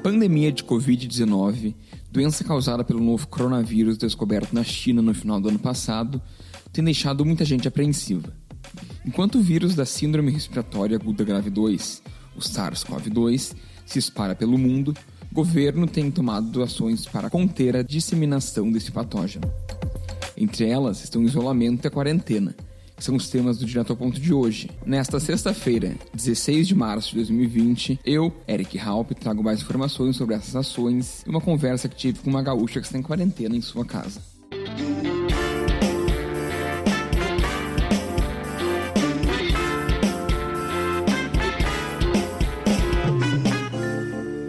pandemia de Covid-19, doença causada pelo novo coronavírus descoberto na China no final do ano passado, tem deixado muita gente apreensiva. Enquanto o vírus da Síndrome Respiratória Aguda Grave 2, o SARS-CoV-2, se espalha pelo mundo, o governo tem tomado ações para conter a disseminação desse patógeno. Entre elas estão o isolamento e a quarentena, que são os temas do Direto ao Ponto de hoje. Nesta sexta-feira, 16 de março de 2020, eu, Eric Halp, trago mais informações sobre essas ações e uma conversa que tive com uma gaúcha que está em quarentena em sua casa.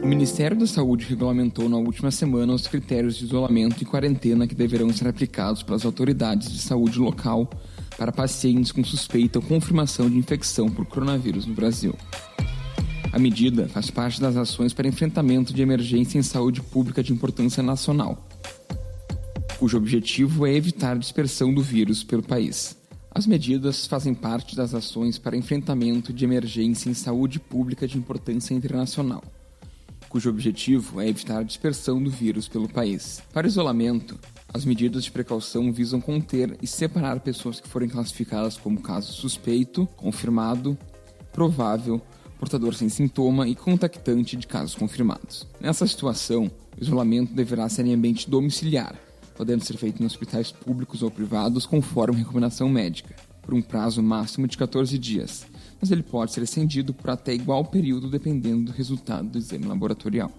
O Ministério da Saúde regulamentou na última semana os critérios de isolamento e quarentena que deverão ser aplicados pelas autoridades de saúde local para pacientes com suspeita ou confirmação de infecção por coronavírus no Brasil. A medida faz parte das ações para enfrentamento de emergência em saúde pública de importância nacional, cujo objetivo é evitar a dispersão do vírus pelo país. As medidas fazem parte das ações para enfrentamento de emergência em saúde pública de importância internacional, cujo objetivo é evitar a dispersão do vírus pelo país. Para o isolamento, as medidas de precaução visam conter e separar pessoas que forem classificadas como caso suspeito, confirmado, provável, portador sem sintoma e contactante de casos confirmados. Nessa situação, o isolamento deverá ser em ambiente domiciliar, podendo ser feito em hospitais públicos ou privados conforme recomendação médica, por um prazo máximo de 14 dias, mas ele pode ser estendido por até igual período dependendo do resultado do exame laboratorial.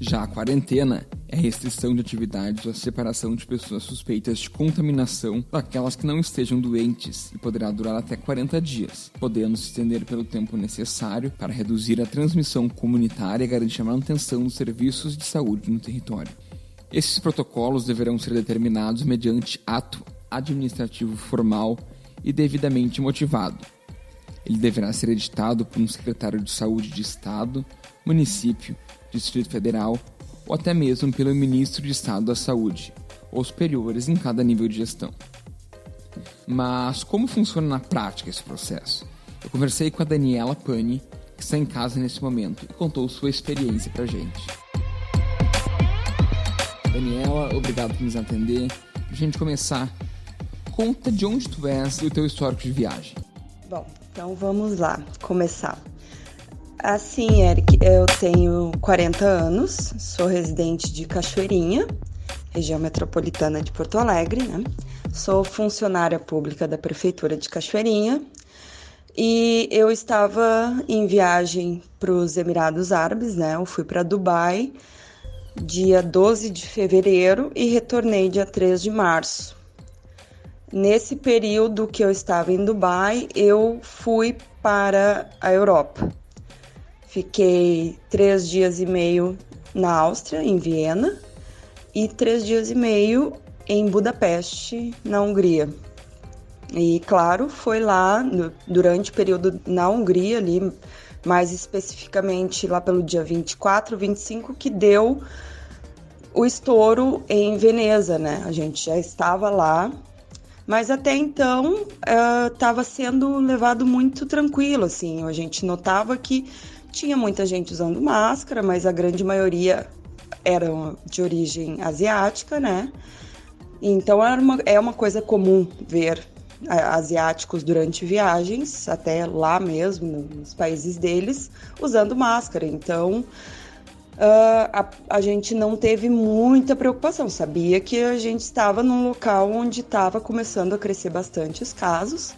Já a quarentena é a restrição de atividades ou a separação de pessoas suspeitas de contaminação daquelas que não estejam doentes e poderá durar até 40 dias, podendo se estender pelo tempo necessário para reduzir a transmissão comunitária e garantir a manutenção dos serviços de saúde no território. Esses protocolos deverão ser determinados mediante ato administrativo formal e devidamente motivado. Ele deverá ser editado por um secretário de saúde de estado, município, Distrito Federal ou até mesmo pelo ministro de Estado da Saúde, ou superiores em cada nível de gestão. Mas como funciona na prática esse processo? Eu conversei com a Daniela Pani, que está em casa nesse momento, e contou sua experiência pra gente. Daniela, obrigado por nos atender. Pra gente começar, conta de onde tu és e o teu histórico de viagem. Bom, então vamos lá, começar. Assim, Eric, eu tenho 40 anos, sou residente de Cachoeirinha, região metropolitana de Porto Alegre, né? Sou funcionária pública da Prefeitura de Cachoeirinha e eu estava em viagem para os Emirados Árabes, né? Eu fui para Dubai dia 12 de fevereiro e retornei dia 3 de março. Nesse período que eu estava em Dubai, eu fui para a Europa. Fiquei 3 dias e meio na Áustria, em Viena, e 3 dias e meio em Budapeste, na Hungria. E, claro, foi lá, durante o período na Hungria, ali, mais especificamente lá pelo dia 24, 25, que deu o estouro em Veneza, né? A gente já estava lá, mas até então estava sendo levado muito tranquilo, assim. A gente notava que tinha muita gente usando máscara, mas a grande maioria era de origem asiática, né? Então é uma coisa comum ver asiáticos durante viagens, até lá mesmo, nos países deles, usando máscara. Então a gente não teve muita preocupação, sabia que a gente estava num local onde estava começando a crescer bastante os casos,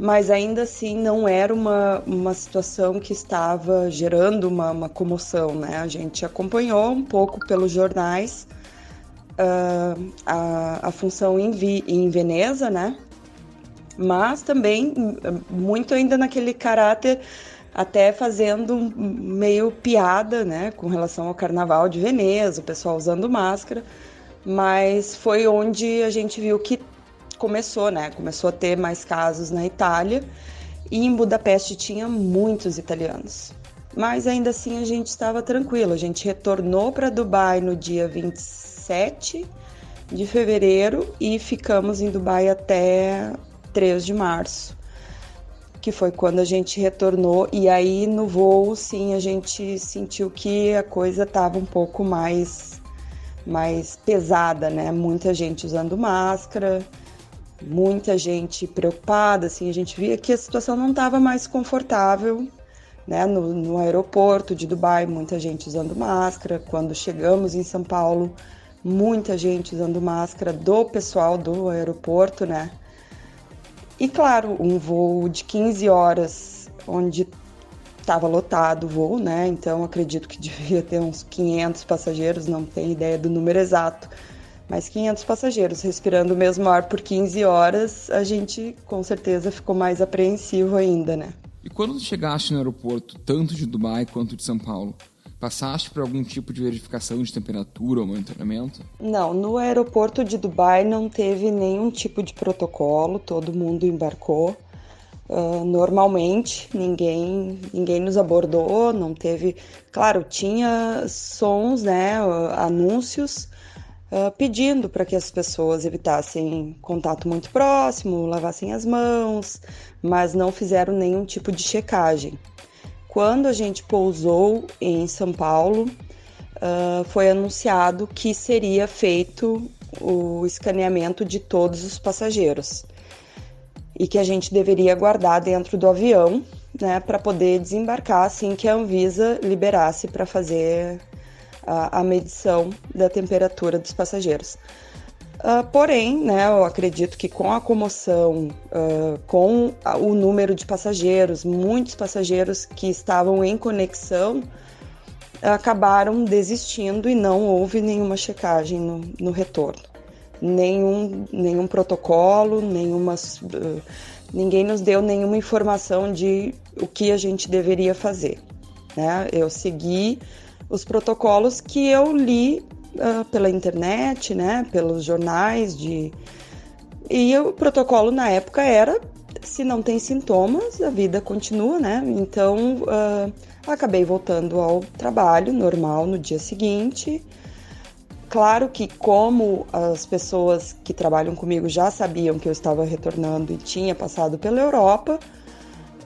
mas ainda assim não era uma situação que estava gerando uma comoção, né? A gente acompanhou um pouco pelos jornais a função em Veneza, né? Mas também muito ainda naquele caráter, até fazendo meio piada, né? Com relação ao Carnaval de Veneza, o pessoal usando máscara, mas foi onde a gente viu que começou, né? Começou a ter mais casos na Itália e em Budapeste tinha muitos italianos. Mas ainda assim a gente estava tranquilo. A gente retornou para Dubai no dia 27 de fevereiro e ficamos em Dubai até 3 de março. que foi quando a gente retornou, e aí no voo, sim, a gente sentiu que a coisa estava um pouco mais pesada, né? Muita gente usando máscara, muita gente preocupada, assim, a gente via que a situação não estava mais confortável, né? No aeroporto de Dubai, muita gente usando máscara. Quando chegamos em São Paulo, muita gente usando máscara do pessoal do aeroporto, né? E claro, um voo de 15 horas, onde estava lotado o voo, né? Então acredito que devia ter uns 500 passageiros, não tenho ideia do número exato, mas 500 passageiros respirando o mesmo ar por 15 horas, a gente com certeza ficou mais apreensivo ainda, né? E quando tu chegaste no aeroporto, tanto de Dubai quanto de São Paulo, passaste por algum tipo de verificação de temperatura ou monitoramento? Não, no aeroporto de Dubai não teve nenhum tipo de protocolo, todo mundo embarcou normalmente, ninguém nos abordou, não teve... Claro, tinha sons, né, anúncios pedindo para que as pessoas evitassem contato muito próximo, lavassem as mãos, mas não fizeram nenhum tipo de checagem. Quando a gente pousou em São Paulo, foi anunciado que seria feito o escaneamento de todos os passageiros e que a gente deveria guardar dentro do avião, né, para poder desembarcar assim que a Anvisa liberasse para fazer a medição da temperatura dos passageiros. Porém, né, eu acredito que com a comoção, com o número de passageiros, muitos passageiros que estavam em conexão acabaram desistindo e não houve nenhuma checagem no retorno. Nenhum protocolo, ninguém nos deu nenhuma informação de o que a gente deveria fazer, né? Eu segui os protocolos que eu li pela internet, né, pelos jornais, e o protocolo na época era, se não tem sintomas, a vida continua, né? Então, acabei voltando ao trabalho normal no dia seguinte. Claro que como as pessoas que trabalham comigo já sabiam que eu estava retornando e tinha passado pela Europa,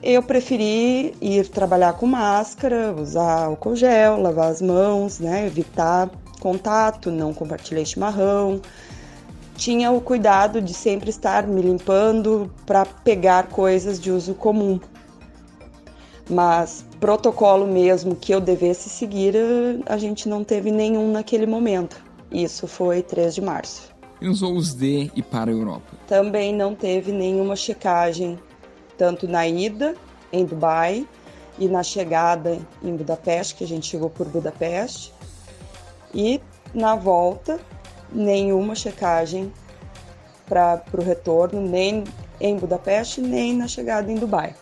eu preferi ir trabalhar com máscara, usar álcool gel, lavar as mãos, né, evitar contato, não compartilhei chimarrão. Tinha o cuidado de sempre estar me limpando para pegar coisas de uso comum. Mas protocolo mesmo que eu devesse seguir, a gente não teve nenhum naquele momento. Isso foi 3 de março. E nos voos de e para a Europa? Também não teve nenhuma checagem, tanto na ida em Dubai e na chegada em Budapeste, que a gente chegou por Budapeste. E na volta, nenhuma checagem para o retorno, nem em Budapeste, nem na chegada em Dubai.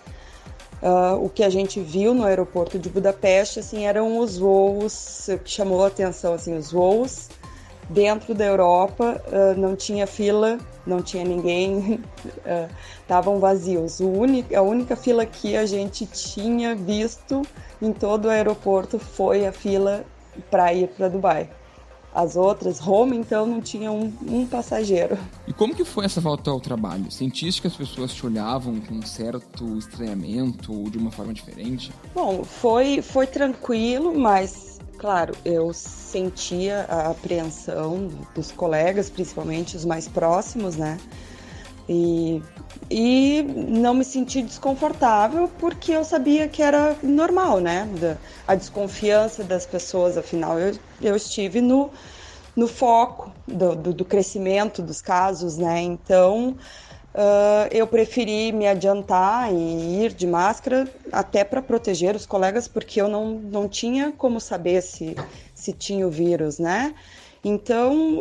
O que a gente viu no aeroporto de Budapeste, assim, eram os voos, que chamou a atenção, assim, os voos dentro da Europa, não tinha fila, não tinha ninguém, estavam vazios. A única fila que a gente tinha visto em todo o aeroporto foi a fila para ir para Dubai. As outras, Roma, então, não tinha um passageiro. E como que foi essa volta ao trabalho? Sentiste que as pessoas te olhavam com um certo estranhamento ou de uma forma diferente? Bom, foi tranquilo, mas, claro, eu sentia a apreensão dos colegas, principalmente os mais próximos, né? E não me senti desconfortável porque eu sabia que era normal, né? A desconfiança das pessoas, afinal, eu estive no foco do crescimento dos casos, né? Então, eu preferi me adiantar e ir de máscara até para proteger os colegas, porque eu não tinha como saber se tinha o vírus, né? Então,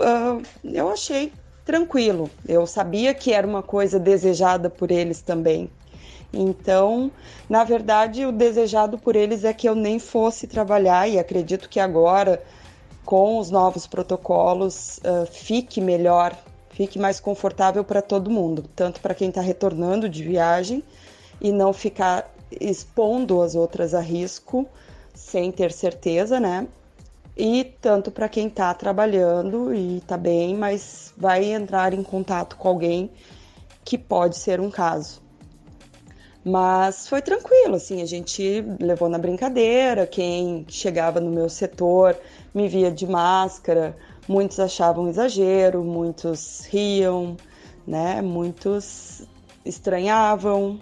eu achei tranquilo. Eu sabia que era uma coisa desejada por eles também. Então, na verdade, o desejado por eles é que eu nem fosse trabalhar, e acredito que agora, com os novos protocolos, fique melhor, fique mais confortável para todo mundo, tanto para quem está retornando de viagem e não ficar expondo as outras a risco sem ter certeza, né? E tanto para quem está trabalhando e está bem, mas vai entrar em contato com alguém que pode ser um caso. Mas foi tranquilo, assim, a gente levou na brincadeira. Quem chegava no meu setor me via de máscara, muitos achavam exagero, muitos riam, né? Muitos estranhavam,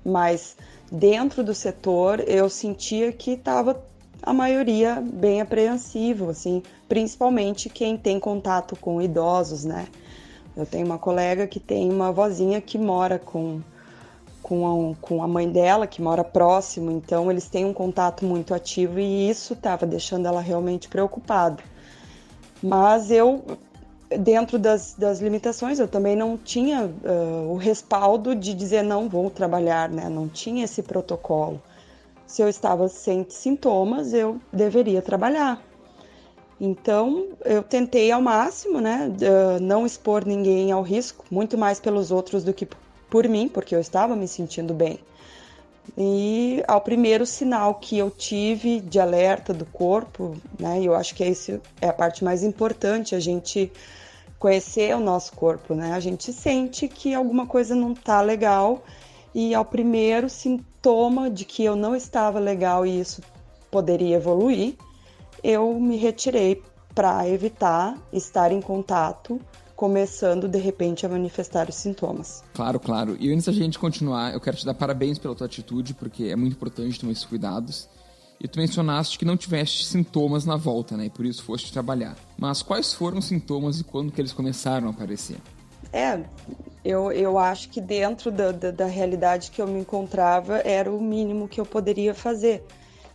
mas dentro do setor eu sentia que estava a maioria bem apreensivo, assim, principalmente quem tem contato com idosos, né? Eu tenho uma colega que tem uma vozinha que mora com a mãe dela, que mora próximo, então eles têm um contato muito ativo e isso estava deixando ela realmente preocupada. Mas eu, dentro das limitações, eu também não tinha o respaldo de dizer não vou trabalhar, né? Não tinha esse protocolo. Se eu estava sem sintomas, eu deveria trabalhar. Então, eu tentei ao máximo, né, não expor ninguém ao risco, muito mais pelos outros do que por mim, porque eu estava me sentindo bem. E ao primeiro sinal que eu tive de alerta do corpo, né, eu acho que esse é a parte mais importante, a gente conhecer o nosso corpo, né? A gente sente que alguma coisa não está legal e ao primeiro sintoma de que eu não estava legal e isso poderia evoluir, eu me retirei para evitar estar em contato, começando de repente a manifestar os sintomas. Claro, claro. E antes da gente continuar, eu quero te dar parabéns pela tua atitude, porque é muito importante tomar esses cuidados. E tu mencionaste que não tiveste sintomas na volta, né? E por isso foste trabalhar. Mas quais foram os sintomas e quando que eles começaram a aparecer? Eu acho que dentro da realidade que eu me encontrava era o mínimo que eu poderia fazer.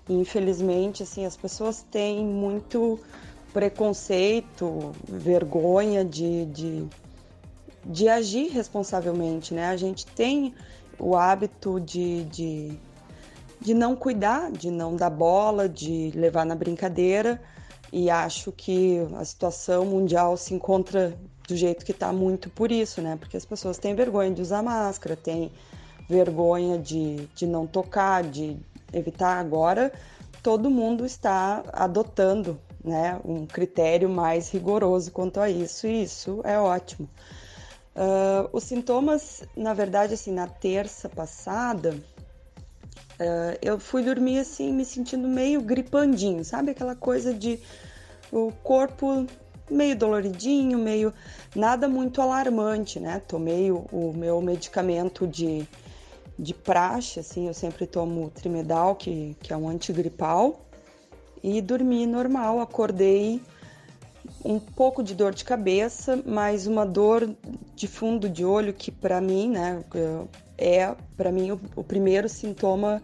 E, infelizmente, assim, as pessoas têm muito preconceito, vergonha de agir responsavelmente, né? A gente tem o hábito de não cuidar, de não dar bola, de levar na brincadeira, e acho que a situação mundial se encontra do jeito que está muito por isso, né? Porque as pessoas têm vergonha de usar máscara, têm vergonha de não tocar, de evitar. Agora todo mundo está adotando, né, um critério mais rigoroso quanto a isso, e isso é ótimo. Os sintomas, na verdade, assim, na terça passada, eu fui dormir assim, me sentindo meio gripandinho, sabe? Aquela coisa de o corpo meio doloridinho, meio nada muito alarmante, né? Tomei o meu medicamento de praxe, assim, eu sempre tomo Trimedal, que é um antigripal, e dormi normal. Acordei um pouco de dor de cabeça, mas uma dor de fundo de olho que para mim, né, é para mim o primeiro sintoma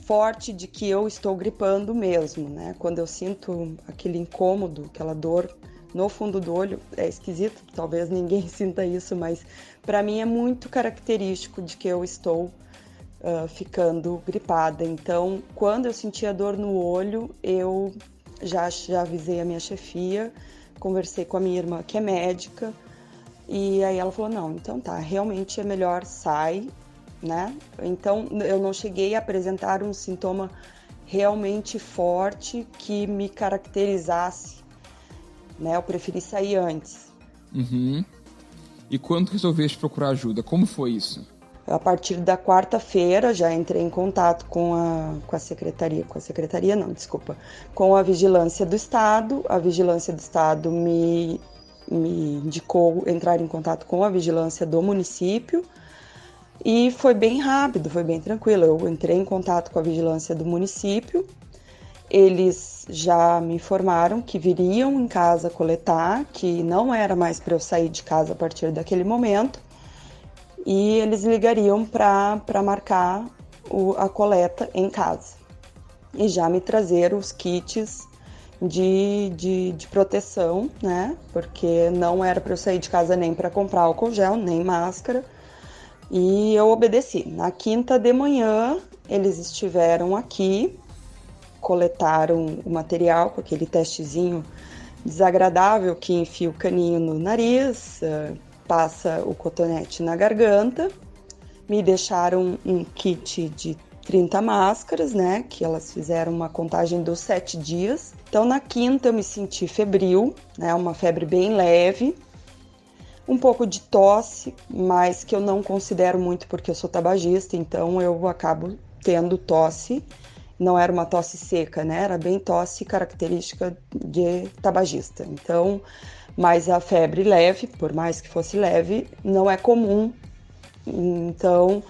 forte de que eu estou gripando mesmo, né? Quando eu sinto aquele incômodo, aquela dor no fundo do olho, é esquisito, talvez ninguém sinta isso, mas para mim é muito característico de que eu estou ficando gripada. Então, quando eu senti a dor no olho, eu já avisei a minha chefia, conversei com a minha irmã, que é médica, e aí ela falou, não, então tá, realmente é melhor sai, né? Então, eu não cheguei a apresentar um sintoma realmente forte que me caracterizasse, né? Eu preferi sair antes. Uhum. E quando resolveste procurar ajuda, como foi isso? A partir da quarta-feira já entrei em contato com a Vigilância do Estado. A Vigilância do Estado me indicou entrar em contato com a Vigilância do município e foi bem rápido, foi bem tranquilo. Eu entrei em contato com a Vigilância do município, eles já me informaram que viriam em casa coletar, que não era mais para eu sair de casa a partir daquele momento, e eles ligariam para marcar a coleta em casa e já me trazer os kits de proteção, né? Porque não era para eu sair de casa nem para comprar álcool gel, nem máscara, e eu obedeci. Na quinta de manhã, eles estiveram aqui, coletaram o material com aquele testezinho desagradável que enfia o caninho no nariz, passa o cotonete na garganta, me deixaram um kit de 30 máscaras, né, que elas fizeram uma contagem dos 7 dias. Então, na quinta eu me senti febril, né, uma febre bem leve. um pouco de tosse, mas que eu não considero muito porque eu sou tabagista, então eu acabo tendo tosse. Não era uma tosse seca, né? Era bem tosse característica de tabagista. Então, mas a febre leve, por mais que fosse leve, não é comum. Então,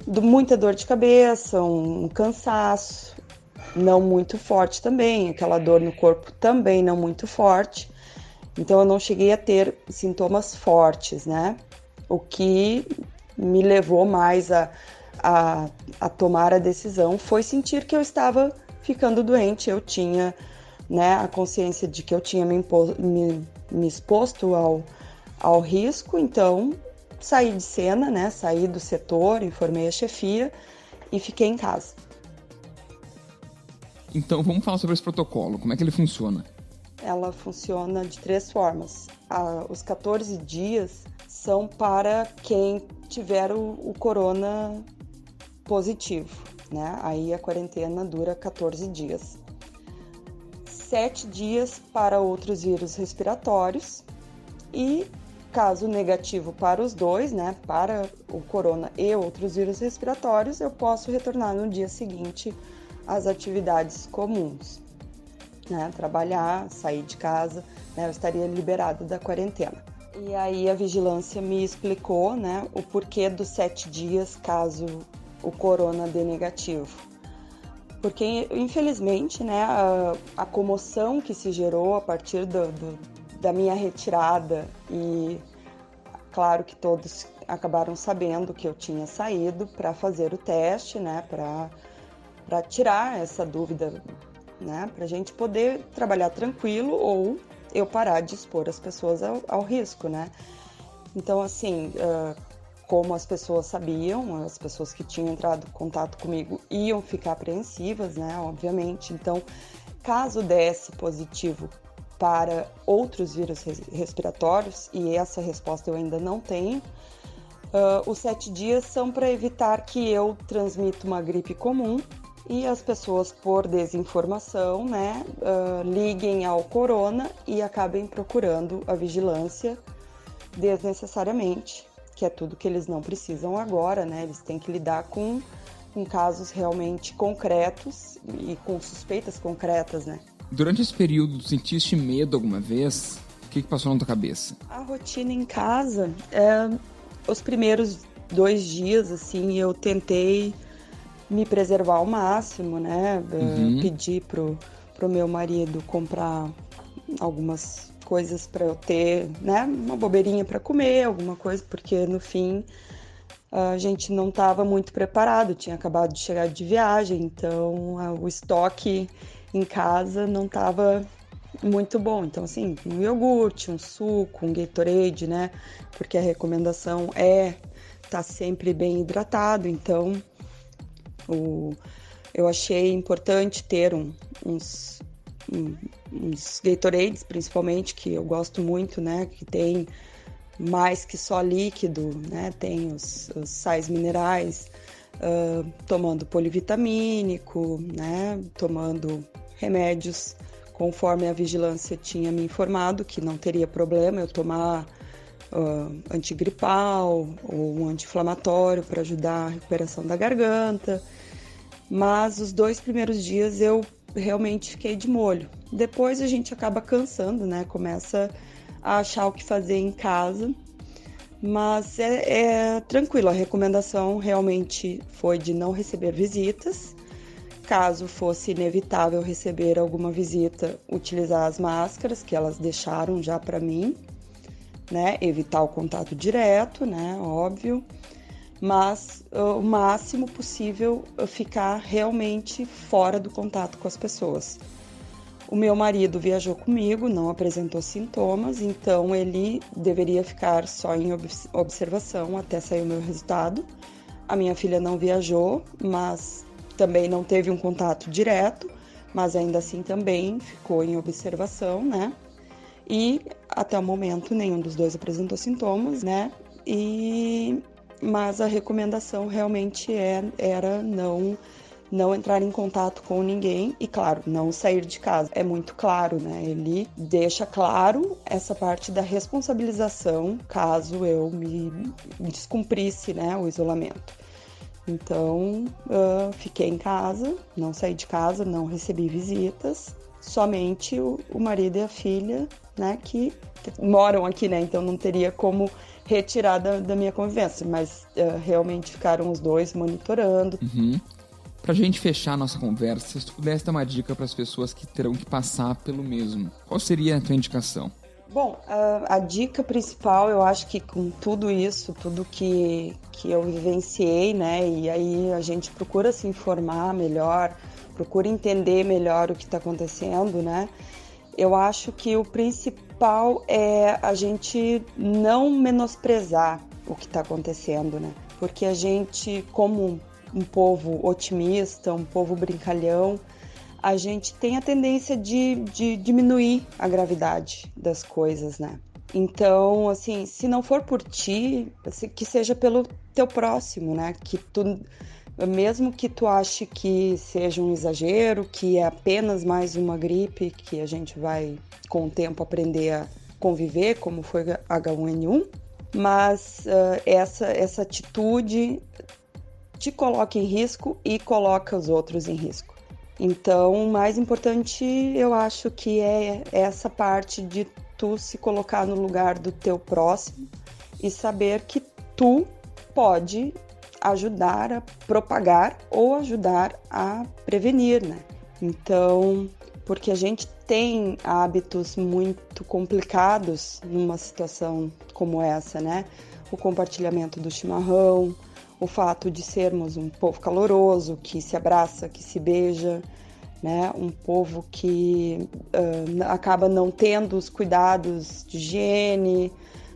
muita dor de cabeça, um cansaço, não muito forte também, aquela dor no corpo também não muito forte. Então, eu não cheguei a ter sintomas fortes, né? O que me levou mais a tomar a decisão foi sentir que eu estava ficando doente. Eu tinha, né, a consciência de que eu tinha me exposto ao risco, então saí de cena, né? Saí do setor, informei a chefia e fiquei em casa. Então, vamos falar sobre esse protocolo. Como é que ele funciona? Ela funciona de 3 formas. Os 14 dias são para quem tiver o corona positivo, né? Aí a quarentena dura 14 dias. 7 dias para outros vírus respiratórios e, caso negativo para os dois, né? Para o corona e outros vírus respiratórios, eu posso retornar no dia seguinte às atividades comuns. Né, trabalhar, sair de casa, né, eu estaria liberada da quarentena. E aí a vigilância me explicou, né, o porquê dos 7 dias caso o corona dê negativo. Porque, infelizmente, né, a comoção que se gerou a partir da minha retirada e claro que todos acabaram sabendo que eu tinha saído para fazer o teste, né, para tirar essa dúvida, né, para a gente poder trabalhar tranquilo ou eu parar de expor as pessoas ao risco, né? Então, assim, como as pessoas sabiam, as pessoas que tinham entrado em contato comigo iam ficar apreensivas, né, obviamente. Então, caso desse positivo para outros vírus respiratórios, e essa resposta eu ainda não tenho, os 7 dias são para evitar que eu transmita uma gripe comum e as pessoas, por desinformação, né, liguem ao corona e acabem procurando a vigilância desnecessariamente, que é tudo que eles não precisam agora, né? Eles têm que lidar com casos realmente concretos e com suspeitas concretas, né? Durante esse período, sentiste medo alguma vez? O que passou na tua cabeça? A rotina em casa, os primeiros 2 dias, assim, eu tentei me preservar ao máximo, né? Pedi pro meu marido comprar algumas coisas para eu ter, né? Uma bobeirinha para comer, alguma coisa, porque no fim a gente não estava muito preparado, tinha acabado de chegar de viagem, então o estoque em casa não estava muito bom. Então, assim, um iogurte, um suco, um Gatorade, né? Porque a recomendação é estar sempre bem hidratado, então eu achei importante ter uns Gatorades, principalmente, que eu gosto muito, né? Que tem mais que só líquido, né? Tem os sais minerais, tomando polivitamínico, né? Tomando remédios, conforme a vigilância tinha me informado que não teria problema eu tomar antigripal ou um anti-inflamatório para ajudar a recuperação da garganta. Mas os 2 primeiros dias eu realmente fiquei de molho. Depois a gente acaba cansando, né? Começa a achar o que fazer em casa. Mas é tranquilo, a recomendação realmente foi de não receber visitas. Caso fosse inevitável receber alguma visita, utilizar as máscaras que elas deixaram já para mim, né? Evitar o contato direto, né? Óbvio. Mas o máximo possível ficar realmente fora do contato com as pessoas. O meu marido viajou comigo, não apresentou sintomas, então ele deveria ficar só em observação até sair o meu resultado. A minha filha não viajou, mas também não teve um contato direto, mas ainda assim também ficou em observação, né? E até o momento nenhum dos dois apresentou sintomas, né? Mas a recomendação realmente era não não entrar em contato com ninguém e, claro, não sair de casa. É muito claro, né? Ele deixa claro essa parte da responsabilização caso eu me descumprisse, né, o isolamento. Então, fiquei em casa, não saí de casa, não recebi visitas, somente o marido e a filha, né, que moram aqui, né? Então não teria como retirar da minha convivência, mas realmente ficaram os dois monitorando. Pra gente fechar a nossa conversa, se tu pudesse dar uma dica para as pessoas que terão que passar pelo mesmo, qual seria a tua indicação? Bom, a dica principal, eu acho que com tudo isso, tudo que eu vivenciei, né, e aí a gente procura se informar melhor, procura entender melhor o que está acontecendo, né, eu acho que o principal é a gente não menosprezar o que está acontecendo, né, porque a gente, como um povo otimista, um povo brincalhão, a gente tem a tendência de diminuir a gravidade das coisas, né? Então, assim, se não for por ti, que seja pelo teu próximo, né? Que tu, mesmo que tu ache que seja um exagero, que é apenas mais uma gripe, que a gente vai, com o tempo, aprender a conviver, como foi H1N1, mas essa atitude te coloca em risco e coloca os outros em risco. Então, o mais importante, eu acho que é essa parte de tu se colocar no lugar do teu próximo e saber que tu pode ajudar a propagar ou ajudar a prevenir, né? Então, porque a gente tem hábitos muito complicados numa situação como essa, né? O compartilhamento do chimarrão, o fato de sermos um povo caloroso, que se abraça, que se beija, né? Um povo que acaba não tendo os cuidados de higiene,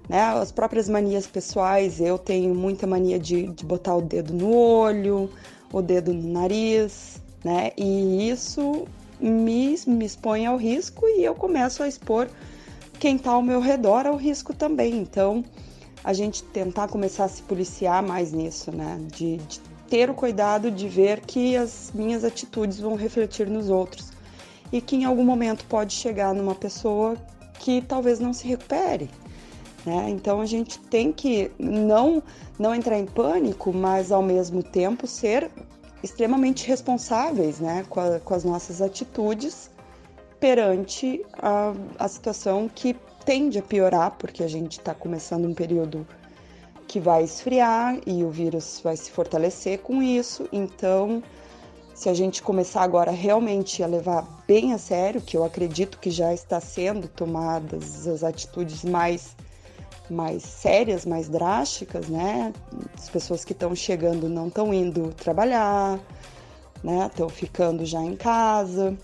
né? As próprias manias pessoais. Eu tenho muita mania de botar o dedo no olho, o dedo no nariz, né? E isso me expõe ao risco e eu começo a expor quem está ao meu redor ao risco também. Então, a gente tentar começar a se policiar mais nisso, né? De ter o cuidado de ver que as minhas atitudes vão refletir nos outros e que em algum momento pode chegar numa pessoa que talvez não se recupere, né? Então a gente tem que não entrar em pânico, mas ao mesmo tempo ser extremamente responsáveis, né? Com as nossas atitudes perante a situação que tende a piorar, porque a gente está começando um período que vai esfriar e o vírus vai se fortalecer com isso. Então, se a gente começar agora realmente a levar bem a sério, que eu acredito que já está sendo tomadas as atitudes mais sérias, mais drásticas, né? As pessoas que estão chegando não estão indo trabalhar, né? Estão ficando já em casa.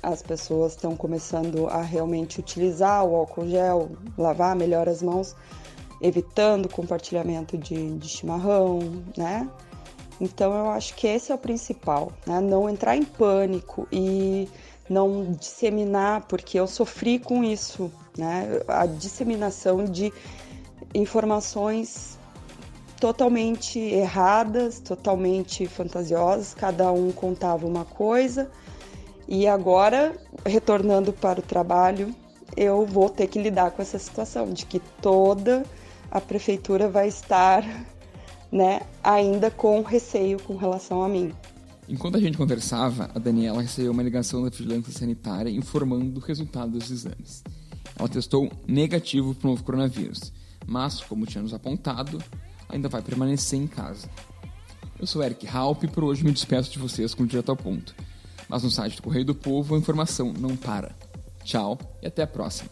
As pessoas estão começando a realmente utilizar o álcool gel, lavar melhor as mãos, evitando o compartilhamento de chimarrão, né? Então, eu acho que esse é o principal, né? Não entrar em pânico e não disseminar, porque eu sofri com isso, né? A disseminação de informações totalmente erradas, totalmente fantasiosas, cada um contava uma coisa. E agora, retornando para o trabalho, eu vou ter que lidar com essa situação de que toda a prefeitura vai estar, né, ainda com receio com relação a mim. Enquanto a gente conversava, a Daniela recebeu uma ligação da vigilância sanitária informando do resultado dos exames. Ela testou negativo para o novo coronavírus, mas, como tinha nos apontado, ainda vai permanecer em casa. Eu sou Eric Halpe e por hoje me despeço de vocês com Direto ao Ponto. Mas no site do Correio do Povo a informação não para. Tchau e até a próxima.